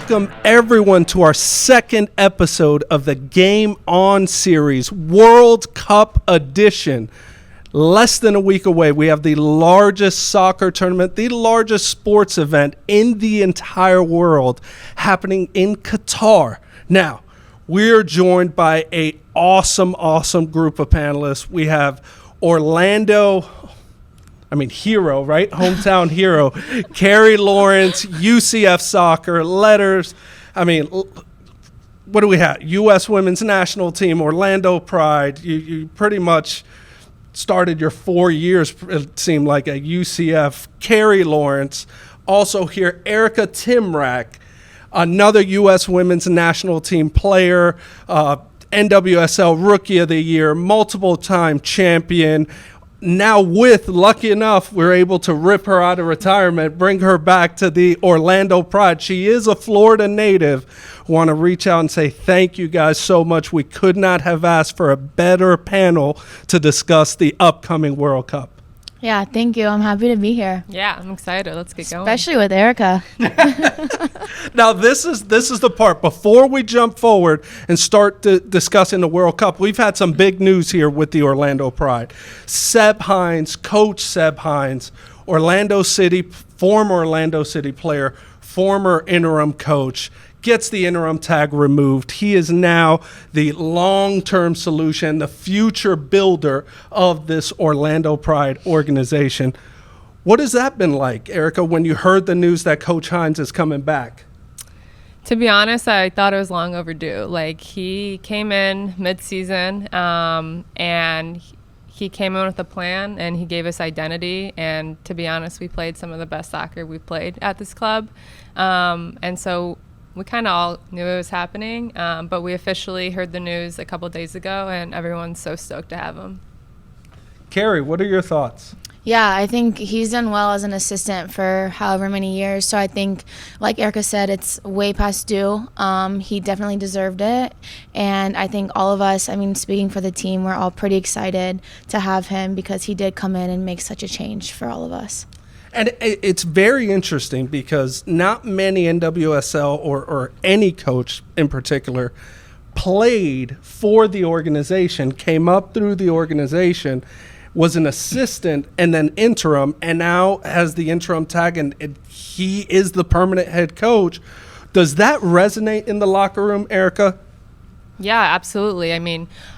welcome everyone to our second episode of the Game On series, World Cup edition. Less than a week away, we have the largest soccer tournament, the largest sports event in the entire world happening in Qatar. Now, we're joined by an awesome group of panelists. We have hero, right? Hometown hero, Carrie Lawrence, UCF Soccer, Letters. What do we have? U.S. Women's National Team, Orlando Pride. You pretty much started your 4 years, it seemed like, at UCF. Carrie Lawrence. Also here, Erika Tymrak, another U.S. Women's National Team player, NWSL Rookie of the Year, multiple-time champion. Now lucky enough, we're able to rip her out of retirement, bring her back to the Orlando Pride. She is a Florida native. Want to reach out and say thank you guys so much. We could not have asked for a better panel to discuss the upcoming World Cup. Yeah, thank you. I'm happy to be here. Yeah, I'm excited. Let's get going. Especially with Erika. Now, this is the part. Before we jump forward and start discussing the World Cup, we've had some big news here with the Orlando Pride. Coach Seb Hines, former Orlando City player, former interim coach, gets the interim tag removed. He is now the long-term solution, the future builder of this Orlando Pride organization. What has that been like, Erika, when you heard the news that Coach Hines is coming back? To be honest, I thought it was long overdue. Like, he came in mid-season, and he came in with a plan, and he gave us identity. And to be honest, we played some of the best soccer we've played at this club. And so we kind of all knew it was happening, but we officially heard the news a couple of days ago, and everyone's so stoked to have him. Carrie, what are your thoughts? Yeah, I think he's done well as an assistant for however many years. So I think, like Erika said, it's way past due. He definitely deserved it. And I think all of us, speaking for the team, we're all pretty excited to have him because he did come in and make such a change for all of us. And it's very interesting because not many NWSL or any coach in particular played for the organization, came up through the organization, was an assistant and then interim, and now has the interim tag, and he is the permanent head coach. Does that resonate in the locker room, Erika? Yeah, absolutely.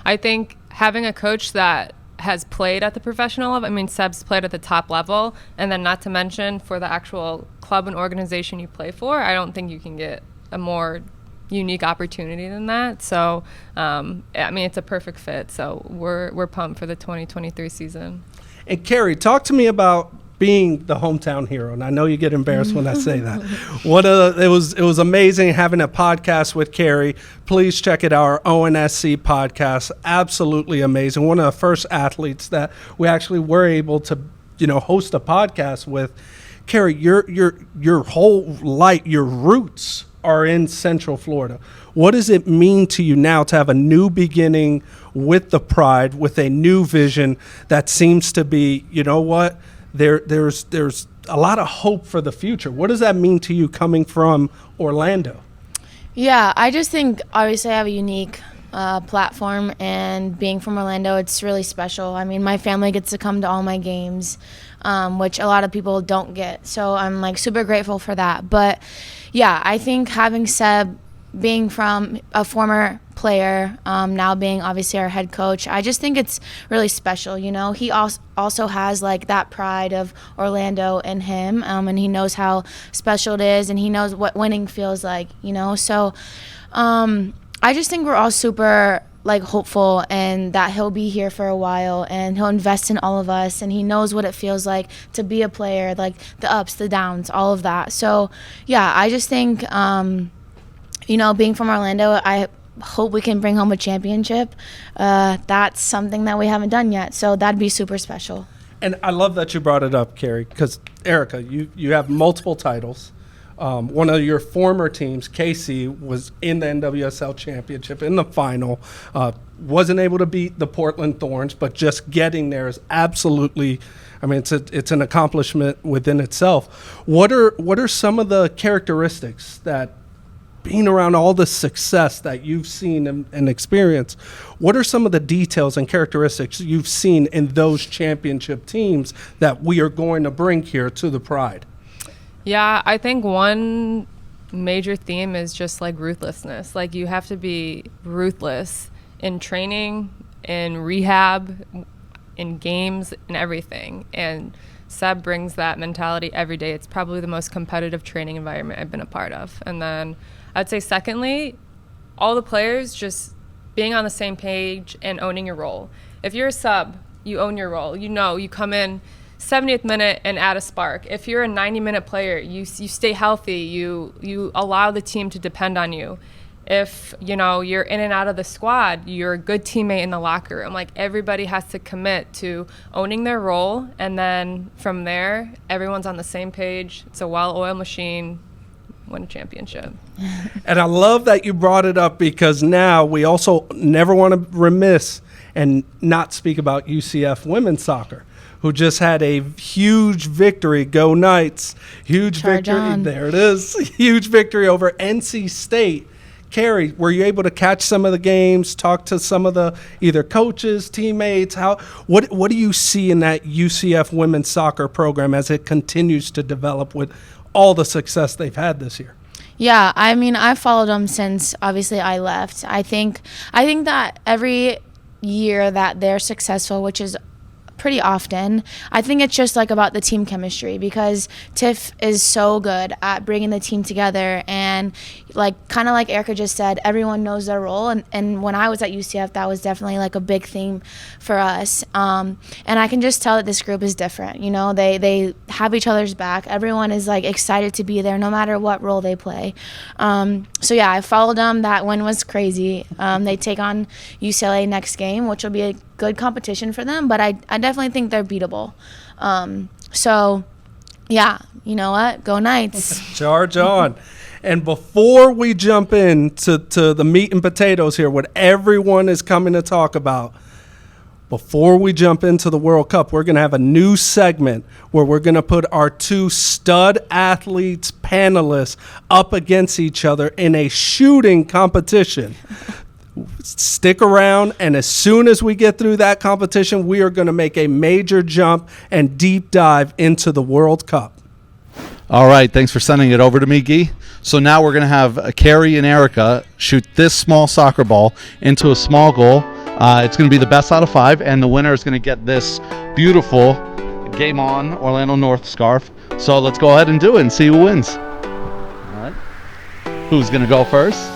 I think having a coach that has played at the professional level. Seb's played at the top level, and then not to mention for the actual club and organization you play for, I don't think you can get a more unique opportunity than that. So, it's a perfect fit. So we're pumped for the 2023 season. And Carrie, talk to me about being the hometown hero, and I know you get embarrassed when I say that. It was amazing having a podcast with Carrie. Please check it out, our ONSC podcast. Absolutely amazing. One of the first athletes that we actually were able to, host a podcast with. Carrie, your whole life, your roots are in Central Florida. What does it mean to you now to have a new beginning with the Pride, with a new vision that seems to be, there's a lot of hope for the future. What does that mean to you coming from Orlando? Yeah, I just think obviously I have a unique platform, and being from Orlando, it's really special. My family gets to come to all my games, which a lot of people don't get. So I'm super grateful for that. But yeah, I think having Seb, being from a former player, now being obviously our head coach, I just think it's really special. He also has that pride of Orlando in him, and he knows how special it is, and he knows what winning feels like. So I just think we're all super hopeful, and that he'll be here for a while, and he'll invest in all of us, and he knows what it feels like to be a player, the ups, the downs, all of that. So yeah, I just think being from Orlando, I hope we can bring home a championship. That's something that we haven't done yet, so that'd be super special. And I love that you brought it up, Carrie, because Erika, you have multiple titles. One of your former teams, KC, was in the NWSL championship in the final. Wasn't able to beat the Portland Thorns, but just getting there is absolutely, it's an accomplishment within itself. What are some of the characteristics that being around all the success that you've seen and experienced, what are some of the details and characteristics you've seen in those championship teams that we are going to bring here to the Pride? Yeah, I think one major theme is just like ruthlessness. Like, you have to be ruthless in training, in rehab, in games, and everything. And Seb brings that mentality every day. It's probably the most competitive training environment I've been a part of. And then I'd say secondly, all the players just being on the same page and owning your role. If you're a sub, you own your role. You know, you come in 70th minute and add a spark. If you're a 90-minute player, you stay healthy. You allow the team to depend on you. If, you know, you're in and out of the squad, you're a good teammate in the locker room. Like, everybody has to commit to owning their role, and then from there, everyone's on the same page. It's a well-oiled machine. Win a championship. And I love that you brought it up, because now we also never want to remiss and not speak about UCF women's soccer, who just had a huge victory. Go Knights. Huge Charge victory. on. There it is. Huge victory over NC State. Carrie, were you able to catch some of the games, talk to some of the either coaches, teammates? What do you see in that UCF women's soccer program as it continues to develop with all the success they've had this year? Yeah, I mean, I followed them since obviously I left. I think that every year that they're successful, which is pretty often, I think it's just like about the team chemistry, because Tiff is so good at bringing the team together, and like kind of like Erika just said, everyone knows their role, and when I was at UCF, that was definitely like a big theme for us, and I can just tell that this group is different. You know, they have each other's back. Everyone is like excited to be there no matter what role they play. So yeah, I followed them. That win was crazy. They take on UCLA next game, which will be a good competition for them, but I definitely think they're beatable. So yeah, you know what? Go Knights. Charge on. And before we jump into the meat and potatoes here, what everyone is coming to talk about, before we jump into the World Cup, we're going to have a new segment where we're going to put our two stud athletes, panelists, up against each other in a shooting competition. Stick around, and as soon as we get through that competition, we are going to make a major jump and deep dive into the World Cup. All right, thanks for sending it over to me, Guy. So now we're going to have Carrie and Erika shoot this small soccer ball into a small goal. It's going to be the best out of 5, and the winner is going to get this beautiful Game On Orlando North scarf. So let's go ahead and do it and see who wins. All right. Who's going to go first?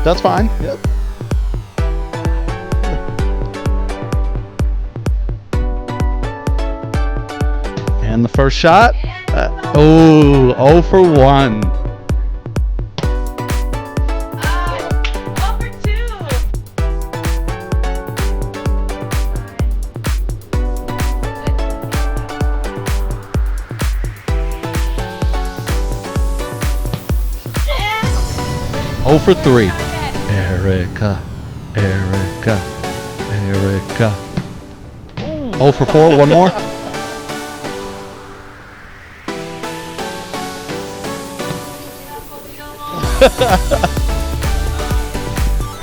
That's fine. Yep. And the first shot. 0 for 1. Oh for 3. Erika. 0 for 4. One more.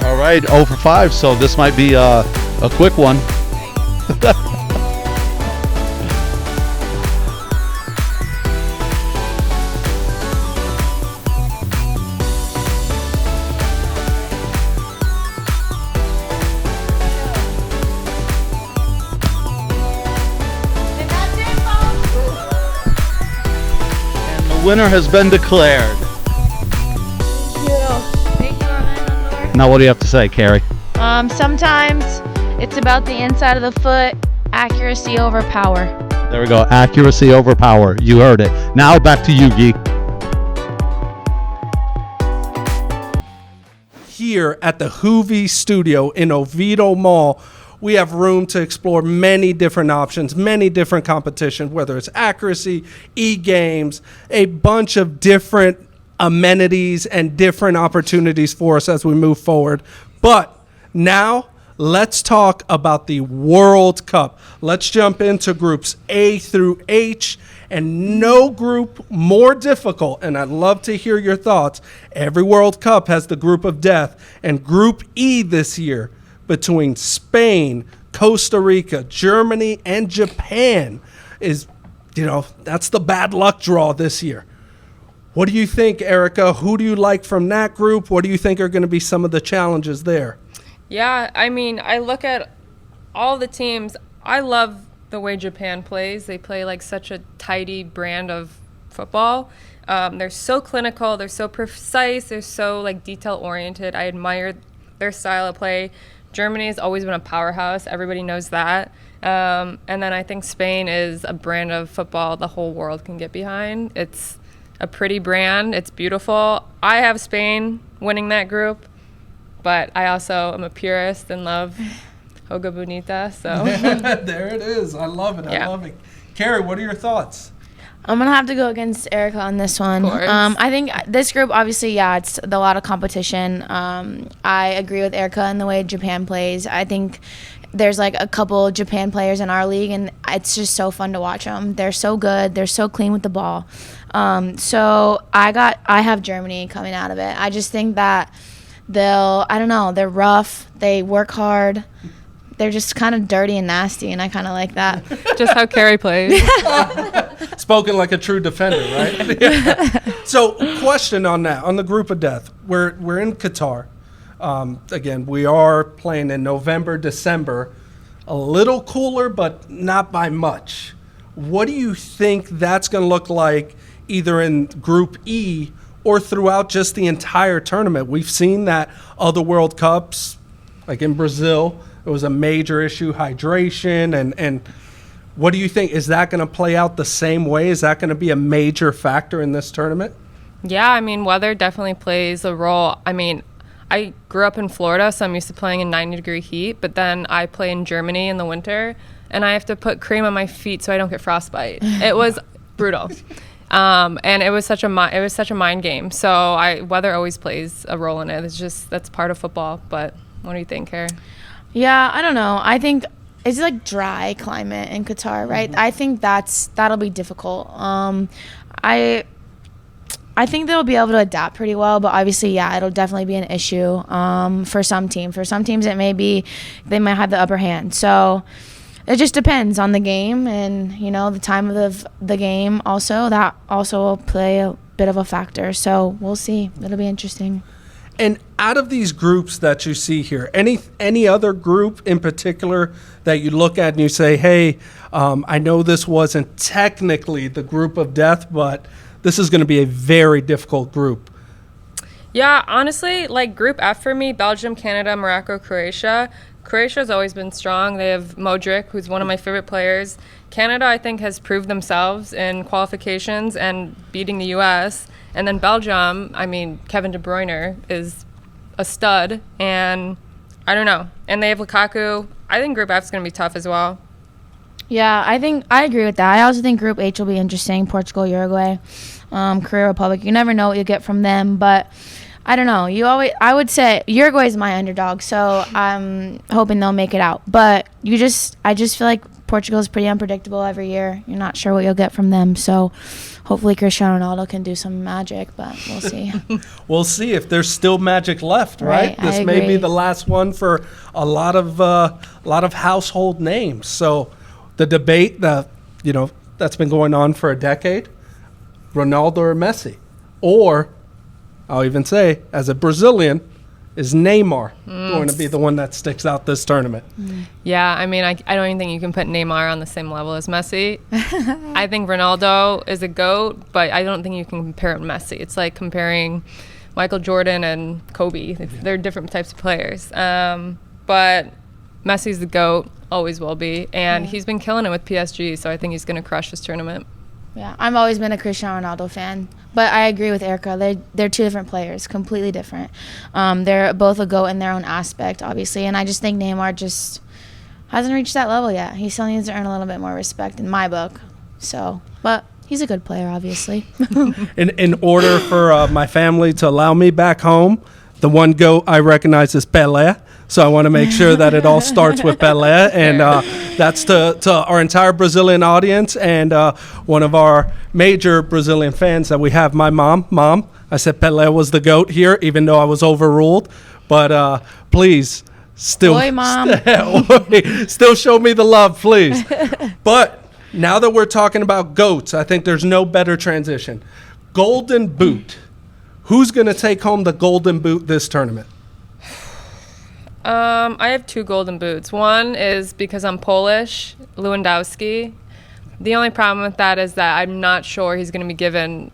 All right, 0 for 5. So this might be a quick one. Winner has been declared. Thank you, Orlando. Now, what do you have to say, Carrie? Sometimes it's about the inside of the foot, accuracy over power. There we go. Accuracy over power. You heard it. Now back to you, Guy. Here at the Hoovie Studio in Oviedo Mall, we have room to explore many different options, many different competitions, whether it's accuracy, e-games, a bunch of different amenities and different opportunities for us as we move forward. But now let's talk about the World Cup. Let's jump into groups A through H And no group more difficult, and I'd love to hear your thoughts. Every World Cup has the group of death, and Group E this year between Spain, Costa Rica, Germany, and Japan is, that's the bad luck draw this year. What do you think, Erika? Who do you like from that group? What do you think are going to be some of the challenges there? Yeah, I mean, I look at all the teams. I love the way Japan plays. They play like such a tidy brand of football. They're so clinical. They're so precise. They're so like detail oriented. I admire their style of play. Germany has always been a powerhouse. Everybody knows that. And then I think Spain is a brand of football the whole world can get behind. It's a pretty brand. It's beautiful. I have Spain winning that group, but I also am a purist and love Hoga Bonita. So there it is. I love it. Yeah. I love it. Carrie, what are your thoughts? I'm going to have to go against Erika on this one. Of course. I think this group, obviously, it's a lot of competition. I agree with Erika in the way Japan plays. I think there's like a couple Japan players in our league, and it's just so fun to watch them. They're so good. They're so clean with the ball. So I have Germany coming out of it. I just think that they're rough. They work hard. They're just kind of dirty and nasty, and I kind of like that. just how Carrie plays. Spoken like a true defender, right? Yeah. So, question on that, on the group of death. We're in Qatar. Again, we are playing in November, December. A little cooler, but not by much. What do you think that's going to look like either in Group E or throughout just the entire tournament? We've seen that other World Cups, like in Brazil, it was a major issue, hydration, and what do you think? Is that going to play out the same way? Is that going to be a major factor in this tournament? Yeah, I mean, weather definitely plays a role. I mean, I grew up in Florida, so I'm used to playing in 90-degree heat, but then I play in Germany in the winter, and I have to put cream on my feet so I don't get frostbite. It was brutal. And it was such a mind game. So weather always plays a role in it. That's part of football. But what do you think, Kara? Yeah, I don't know. I think it's like dry climate in Qatar, right? I think that'll be difficult. I think they'll be able to adapt pretty well, but obviously, it'll definitely be an issue for some teams. For some teams, they might have the upper hand. So it just depends on the game and, the time of the game also. That also will play a bit of a factor. So we'll see. It'll be interesting. And out of these groups that you see here, any other group in particular that you look at and you say, hey, I know this wasn't technically the group of death, but this is going to be a very difficult group? Yeah, honestly, like Group F for me, Belgium, Canada, Morocco, Croatia. Croatia's always been strong. They have Modric, who's one of my favorite players. Canada, I think, has proved themselves in qualifications and beating the U.S., and then Belgium, I mean, Kevin De Bruyne is a stud, and I don't know. And they have Lukaku. I think Group F is going to be tough as well. Yeah, I agree with that. I also think Group H will be interesting. Portugal, Uruguay, Korea Republic. You never know what you get from them, but I don't know. I would say Uruguay is my underdog, so I'm hoping they'll make it out. But I just feel like Portugal is pretty unpredictable every year. You're not sure what you'll get from them, so hopefully Cristiano Ronaldo can do some magic, but we'll see. We'll see if there's still magic left, right? This may be the last one for a lot of household names. So the debate that's been going on for a decade, Ronaldo or Messi, or I'll even say, as a Brazilian, is Neymar going to be the one that sticks out this tournament? Yeah, I mean, I don't even think you can put Neymar on the same level as Messi. I think Ronaldo is a GOAT, but I don't think you can compare him to Messi. It's like comparing Michael Jordan and Kobe. They're different types of players. But Messi's the GOAT, always will be, and he's been killing it with PSG, so I think he's going to crush this tournament. Yeah, I've always been a Cristiano Ronaldo fan, but I agree with Erika. They're two different players, completely different. They're both a GOAT in their own aspect, obviously, and I just think Neymar just hasn't reached that level yet. He still needs to earn a little bit more respect in my book. So, but he's a good player, obviously. In order for my family to allow me back home, the one GOAT I recognize is Pelé. So I want to make sure that it all starts with Pelé, and that's to our entire Brazilian audience and one of our major Brazilian fans that we have, my mom. Mom, I said Pelé was the GOAT here, even though I was overruled. But please, still, Oi, Mom. still show me the love, please. But now that we're talking about GOATs, I think there's no better transition. Golden Boot. Who's going to take home the Golden Boot this tournament? I have 2 golden boots. One is because I'm Polish, Lewandowski. The only problem with that is that I'm not sure he's going to be given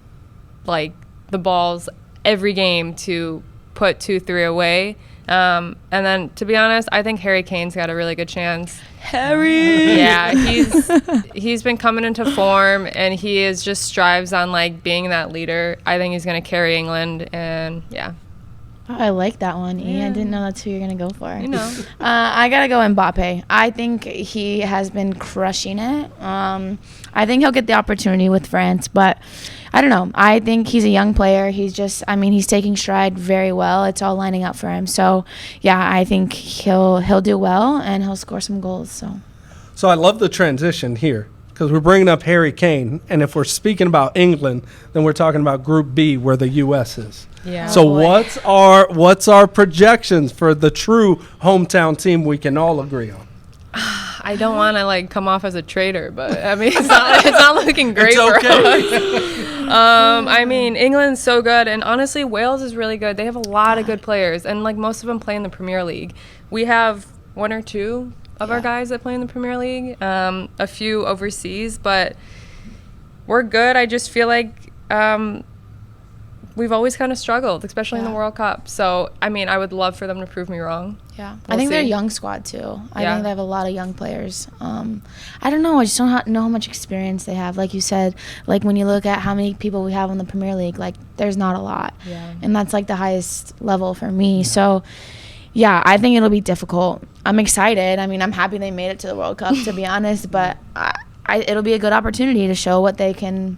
like the balls every game to put 2-3 away. And then, to be honest, I think Harry Kane's got a really good chance. Harry. Yeah, he's been coming into form, and he is just strives on like being that leader. I think he's going to carry England, and yeah. Oh, I like that one, E. I didn't know that's who you're going to go for. You know. I got to go Mbappe. I think he has been crushing it. I think he'll get the opportunity with France, but I don't know. I think he's a young player. He's taking stride very well. It's all lining up for him. So, yeah, I think he'll do well, and he'll score some goals. So I love the transition here because we're bringing up Harry Kane, and if we're speaking about England, then we're talking about Group B where the U.S. is. Yeah. So what's our projections for the true hometown team we can all agree on? I don't want to like come off as a traitor, but I mean it's not looking great for us. I mean England's so good, and honestly Wales is really good. They have a lot of good players, and like most of them play in the Premier League. We have 1 or 2 of our guys that play in the Premier League, a few overseas, but we're good. I just feel like we've always kind of struggled, especially in the World Cup. So, I mean, I would love for them to prove me wrong. Yeah. We'll I think see. they're a young squad, too. I think they have a lot of young players. I don't know. I just don't know how much experience they have. Like you said, like when you look at how many people we have in the Premier League, like there's not a lot. Yeah. And that's like the highest level for me. Yeah. So, yeah, I think it'll be difficult. I'm excited. I mean, I'm happy they made it to the World Cup, to be honest. But it'll be a good opportunity to show what they can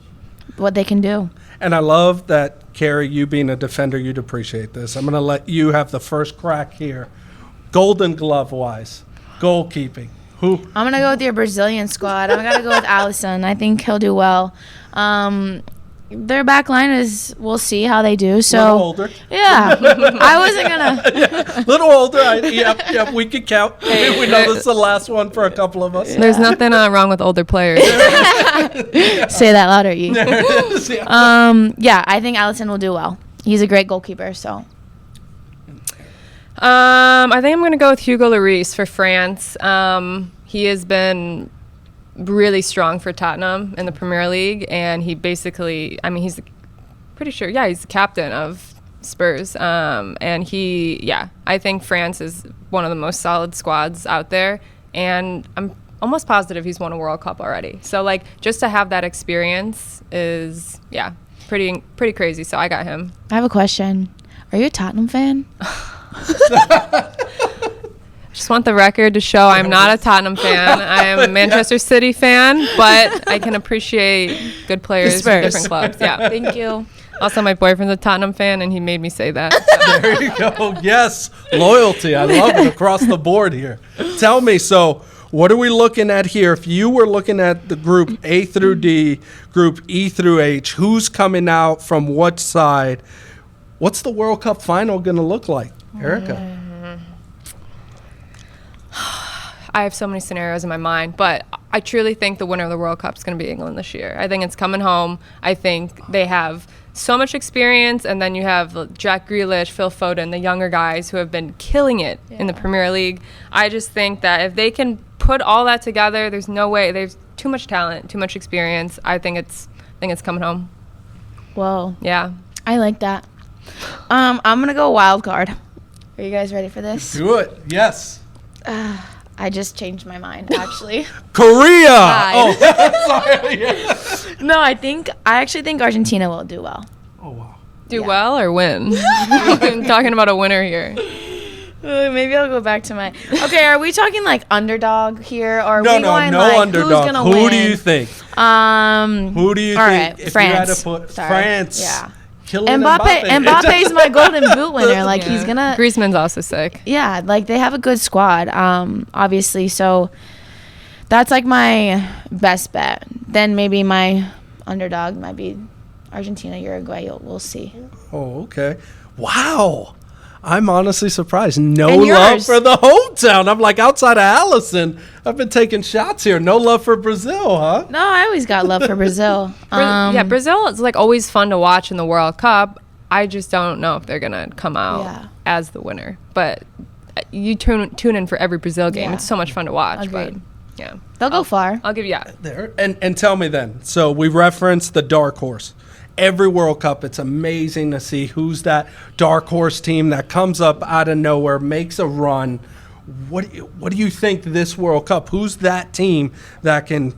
do. And I love that, Carrie, you being a defender, you'd appreciate this. I'm going to let you have the first crack here. Golden Glove-wise, goalkeeping. Who? I'm going to go with your Brazilian squad. I'm going to go with Alisson. I think he'll do well. Their back line is, we'll see how they do. So, little older. Yeah. I wasn't going to. Little older. Yep, we could count. We know this is the last one for a couple of us. There's nothing wrong with older players. Say that louder, you. Yeah, I think Alisson will do well. He's a great goalkeeper, so. I think I'm going to go with Hugo Lloris for France. He has been really strong for Tottenham in the Premier League, and he basically, I mean, he's pretty sure, he's the captain of Spurs. And I think France is one of the most solid squads out there, and I'm almost positive he's won a World Cup already. So, like, just to have that experience is, pretty crazy. So I got him. I have a question. Are you a Tottenham fan? Just want the record to show I'm not a Tottenham fan. I am a Manchester City fan, but I can appreciate good players from different clubs. Yeah. Thank you. Also, my boyfriend's a Tottenham fan, and he made me say that. So. There you go. Yes, loyalty. I love it across the board here. Tell me, so what are we looking at here? If you were looking at the group A through D, group E through H, who's coming out from what side? What's the World Cup final going to look like, Erika? I have so many scenarios in my mind, but I truly think the winner of the World Cup is going to be England this year. I think it's coming home. I think they have so much experience, and then you have Jack Grealish, Phil Foden, the younger guys who have been killing it in the Premier League. I just think that if they can put all that together, there's no way. There's too much talent, too much experience. I think it's coming home. Whoa. Yeah. I like that. I'm going to go wild card. Are you guys ready for this? Do it. Yes. I just changed my mind, actually. Korea! Sorry. No, I actually think Argentina will do well. Oh, wow. Do well or win? I'm talking about a winner here. Maybe I'll go back to my... Okay, are we talking like underdog here? Or no, we going no like, underdog. Who's Who win? do you think? Who do you all think? Right, if France. you had to put Sorry. France. Yeah. Kylian Mbappe's my golden boot winner. Like he's gonna. Griezmann's also sick. Yeah, like they have a good squad, obviously. So that's like my best bet. Then maybe my underdog might be Argentina, Uruguay. We'll see. Oh, okay. Wow. I'm honestly surprised. No And love yours? for the hometown. I'm like, outside of Allison, I've been taking shots here. No love for Brazil, huh? No, I always got love for Brazil. Brazil is like always fun to watch in the World Cup. I just don't know if they're gonna come out as the winner. But you tune in for every Brazil game. Yeah. It's so much fun to watch. Agreed. But yeah, They'll go far. I'll give you There. And tell me then. So we referenced the dark horse. Every World Cup, it's amazing to see who's that dark horse team that comes up out of nowhere, makes a run. What do you think this World Cup? Who's that team that can,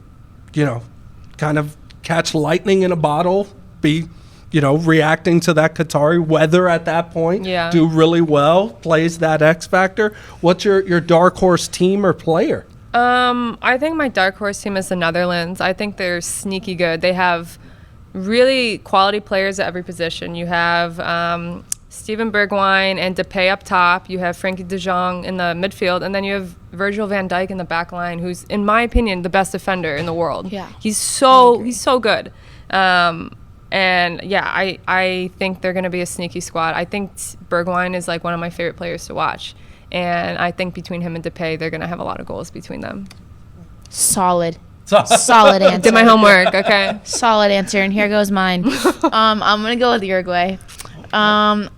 kind of catch lightning in a bottle, be, reacting to that Qatari weather at that point, do really well, plays that X factor? What's your dark horse team or player? I think my dark horse team is the Netherlands. I think they're sneaky good. They have really quality players at every position. You have Steven Bergwijn and Depay up top. You have Frankie de Jong in the midfield, and then you have Virgil van Dijk in the back line, who's, in my opinion, the best defender in the world. Yeah, he's so good. I think they're going to be a sneaky squad. I think Bergwijn is like one of my favorite players to watch, and I think between him and Depay, they're going to have a lot of goals between them. Solid answer. Did my homework, okay. Solid answer, and here goes mine. I'm gonna go with Uruguay.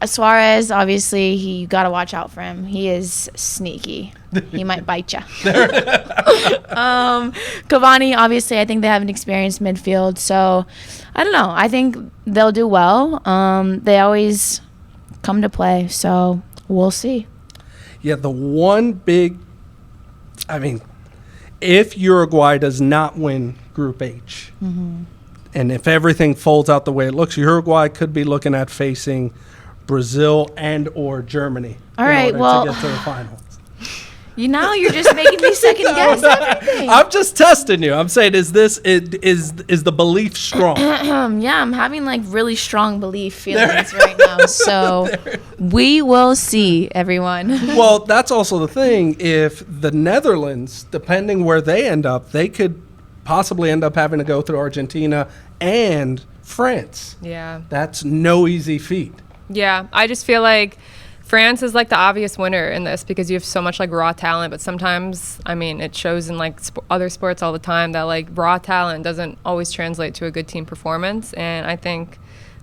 Suarez, obviously, you gotta watch out for him. He is sneaky. He might bite you. Cavani, obviously, I think they have an experienced midfield, so I don't know. I think they'll do well. They always come to play, so we'll see. Yeah, the one big, if Uruguay does not win Group H, and if everything folds out the way it looks, Uruguay could be looking at facing Brazil and or Germany to get to the finals. You're just making me second guess everything. I'm just testing you. I'm saying, is the belief strong? Yeah, I'm having like really strong belief feelings right now. So we will see, everyone. Well, that's also the thing. If the Netherlands, depending where they end up, they could possibly end up having to go through Argentina and France. Yeah. That's no easy feat. Yeah, I just feel like France is like the obvious winner in this because you have so much like raw talent, but sometimes, it shows in like other sports all the time that like raw talent doesn't always translate to a good team performance. And I think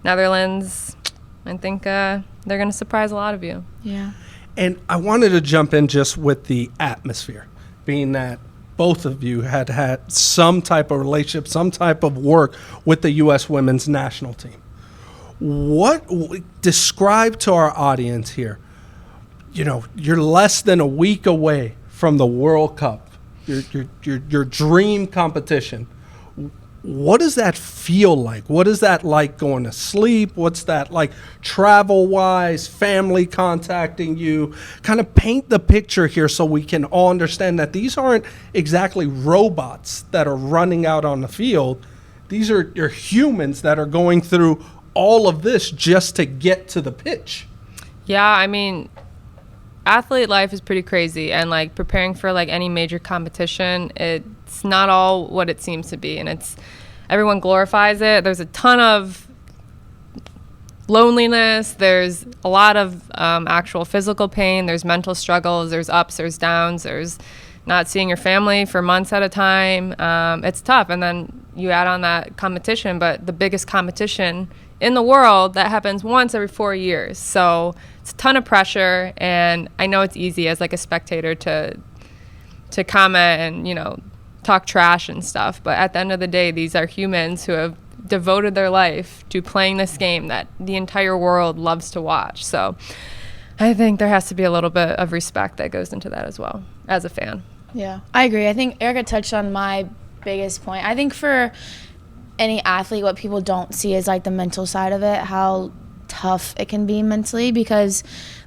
Netherlands, they're going to surprise a lot of you. Yeah. And I wanted to jump in just with the atmosphere, being that both of you had some type of relationship, some type of work with the U.S. women's national team. Describe to our audience here, you're less than a week away from the World Cup, your dream competition. What does that feel like? What is that like going to sleep? What's that like travel-wise, family contacting you? Kind of paint the picture here so we can all understand that these aren't exactly robots that are running out on the field. These are humans that are going through all of this just to get to the pitch. Yeah, athlete life is pretty crazy, and like preparing for like any major competition, it's not all what it seems to be, and everyone glorifies it. There's a ton of loneliness, there's a lot of actual physical pain, there's mental struggles, there's ups, there's downs, there's not seeing your family for months at a time. It's tough, and then you add on that competition, but the biggest competition in the world that happens once every 4 years. So it's a ton of pressure, and I know it's easy as like a spectator to comment and talk trash and stuff, but at the end of the day, these are humans who have devoted their life to playing this game that the entire world loves to watch. So I think there has to be a little bit of respect that goes into that as well as a fan. Yeah, I agree. I think Erika touched on my biggest point. I think for any athlete, what people don't see is like the mental side of it, how tough it can be mentally, because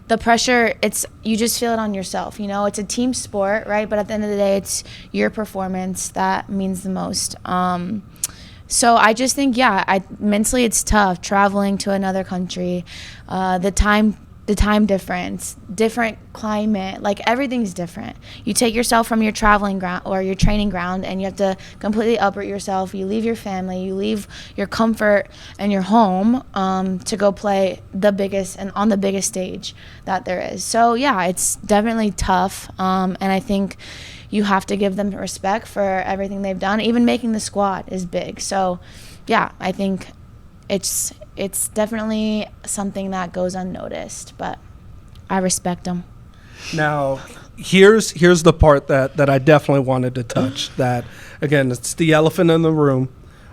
the pressure, you just feel it on yourself. It's a team sport, right? But at the end of the day, it's your performance that means the most. So I just think, mentally it's tough traveling to another country, the time difference, different climate, like everything's different. You take yourself from your traveling ground or your training ground and you have to completely uproot yourself. You leave your family, you leave your comfort and your home to go play the biggest and on the biggest stage that there is. So yeah, it's definitely tough. And I think you have to give them respect for everything they've done. Even making the squad is big. So yeah, I think it's definitely something that goes unnoticed, but I respect them. Now, here's the part that I definitely wanted to touch. That, again, it's the elephant in the room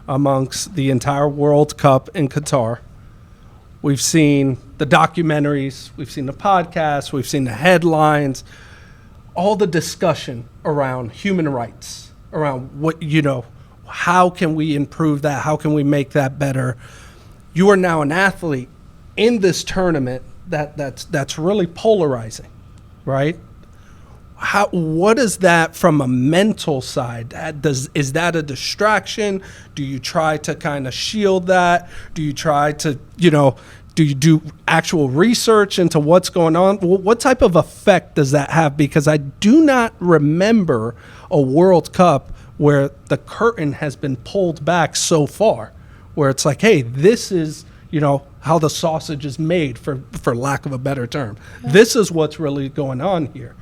amongst the entire World Cup in Qatar. We've seen the documentaries, we've seen the podcasts, we've seen the headlines, all the discussion around human rights, around how can we improve that? How can we make that better? You are now an athlete in this tournament that's really polarizing, right? What is that from a mental side? Is that a distraction? Do you try to kind of shield that? Do you try to, do you do actual research into what's going on? What type of effect does that have? Because I do not remember a World Cup where the curtain has been pulled back so far, where it's like, hey, this is, how the sausage is made, for lack of a better term. Yeah. This is what's really going on here.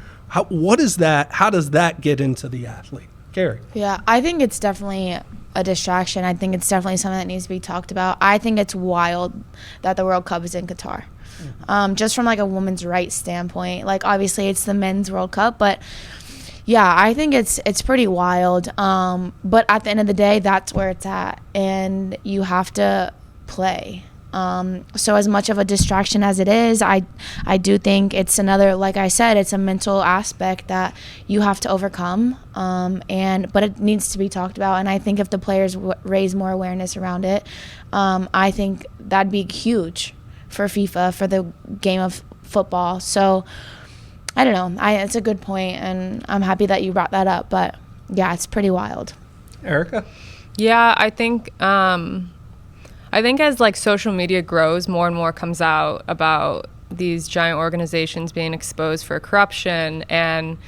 What is that? How does that get into the athlete? Carrie? Yeah, I think it's definitely a distraction. I think it's definitely something that needs to be talked about. I think it's wild that the World Cup is in Qatar. Mm-hmm. Just from like a women's rights standpoint. Like obviously it's the men's World Cup, but yeah, I think it's pretty wild. But at the end of the day, that's where it's at, and you have to play. So as much of a distraction as it is, I do think it's another, like I said, it's a mental aspect that you have to overcome. But it needs to be talked about. And I think if the players raise more awareness around it, I think that'd be huge for FIFA, for the game of football. So I don't know. It's a good point, and I'm happy that you brought that up. But yeah, it's pretty wild. Erika? Yeah, I think as like social media grows, more and more comes out about these giant organizations being exposed for corruption, and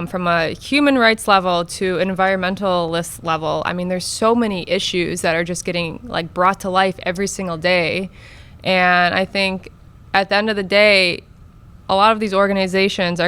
from a human rights level to an environmentalist level, I mean, there's so many issues that are just getting like brought to life every single day. And I think at the end of the day, a lot of these organizations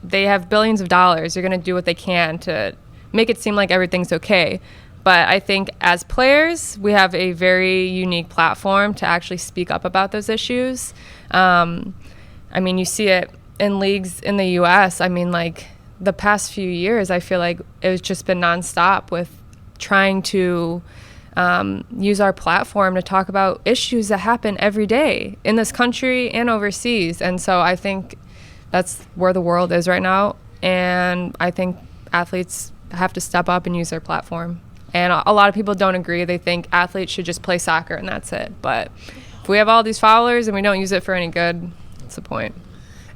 they have billions of dollars. They're going to do what they can to make it seem like everything's okay. But I think as players, we have a very unique platform to actually speak up about those issues. I mean, you see it in leagues in the U.S. I mean, like the past few years, I feel like it's just been nonstop with trying to use our platform to talk about issues that happen every day in this country and overseas. And so I think that's where the world is right now. And I think athletes have to step up and use their platform. And a lot of people don't agree. They think athletes should just play soccer and that's it. But if we have all these followers and we don't use it for any good, what's the point?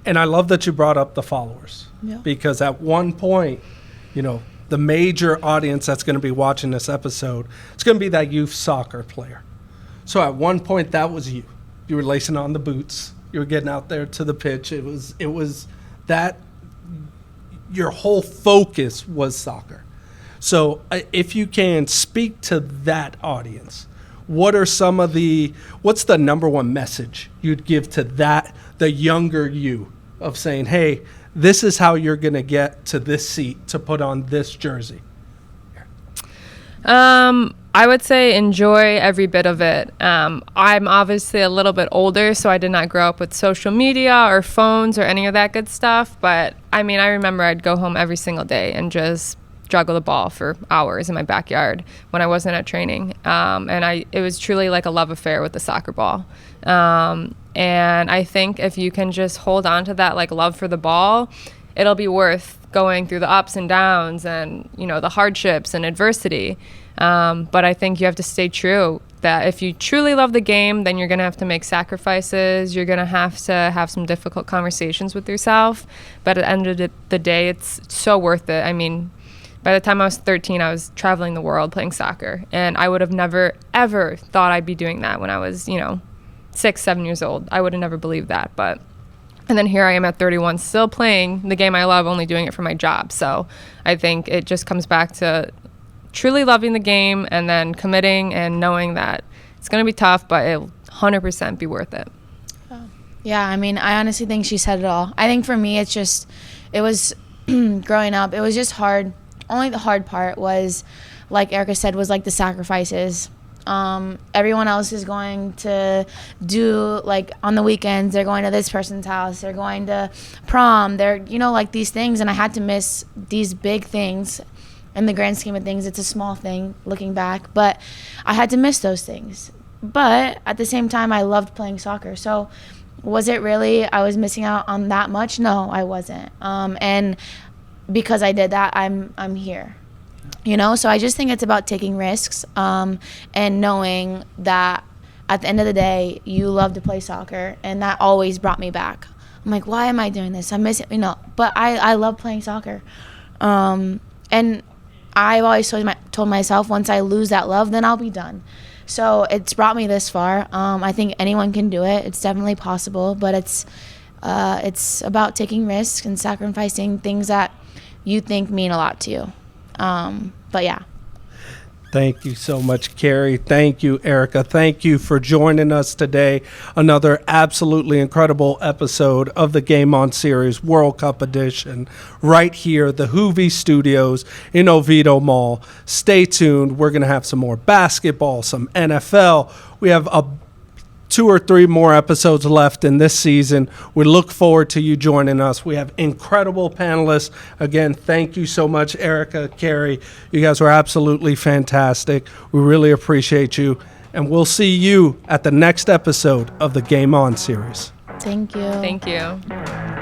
And I love that you brought up the followers. Yeah. Because at one point, the major audience that's going to be watching this episode, it's going to be that youth soccer player. So at one point, that was you. You were lacing on the boots. You were getting out there to the pitch. It was that your whole focus was soccer. So if you can speak to that audience, what's the number one message you'd give to the younger you of saying, hey, this is how you're going to get to this seat to put on this jersey? I would say enjoy every bit of it. I'm obviously a little bit older, so I did not grow up with social media or phones or any of that good stuff. But I mean, I remember I'd go home every single day and just juggle the ball for hours in my backyard when I wasn't at training. It was truly like a love affair with the soccer ball. And I think if you can just hold on to that like love for the ball, it'll be worth going through the ups and downs and, the hardships and adversity. But I think you have to stay true that if you truly love the game, then you're going to have to make sacrifices. You're going to have some difficult conversations with yourself. But at the end of the day, it's so worth it. I mean, by the time I was 13, I was traveling the world playing soccer. And I would have never, ever thought I'd be doing that when I was, 6, 7 years old. I would have never believed that. And then here I am at 31, still playing the game I love, only doing it for my job. So I think it just comes back to truly loving the game and then committing and knowing that it's going to be tough, but it'll 100% be worth it. Yeah, I mean, I honestly think she said it all. I think for me, it was growing up, it was just hard. Only the hard part was, like Erika said, was like the sacrifices. Everyone else is going to do, like, on the weekends, they're going to this person's house, they're going to prom, they're, like these things, and I had to miss these big things. In the grand scheme of things, it's a small thing looking back, but I had to miss those things. But at the same time, I loved playing soccer. So was it really I was missing out on that much? No, I wasn't. And because I did that, I'm here. So I just think it's about taking risks, and knowing that at the end of the day, you love to play soccer, and that always brought me back. I'm like, why am I doing this? I'm missing, but I love playing soccer. And I've always told myself, once I lose that love, then I'll be done. So it's brought me this far. I think anyone can do it. It's definitely possible, but it's about taking risks and sacrificing things that you think mean a lot to you. But yeah. Thank you so much, Carrie. Thank you, Erika. Thank you for joining us today. Another absolutely incredible episode of the Game On Series World Cup edition right here, the Hoovie Studios in Oviedo Mall. Stay tuned. We're going to have some more basketball, some NFL. We have 2 or 3 more episodes left in this season. We look forward to you joining us. We have incredible panelists. Again, thank you so much, Erika, Carrie. You guys were absolutely fantastic. We really appreciate you. And we'll see you at the next episode of the Game On series. Thank you. Thank you.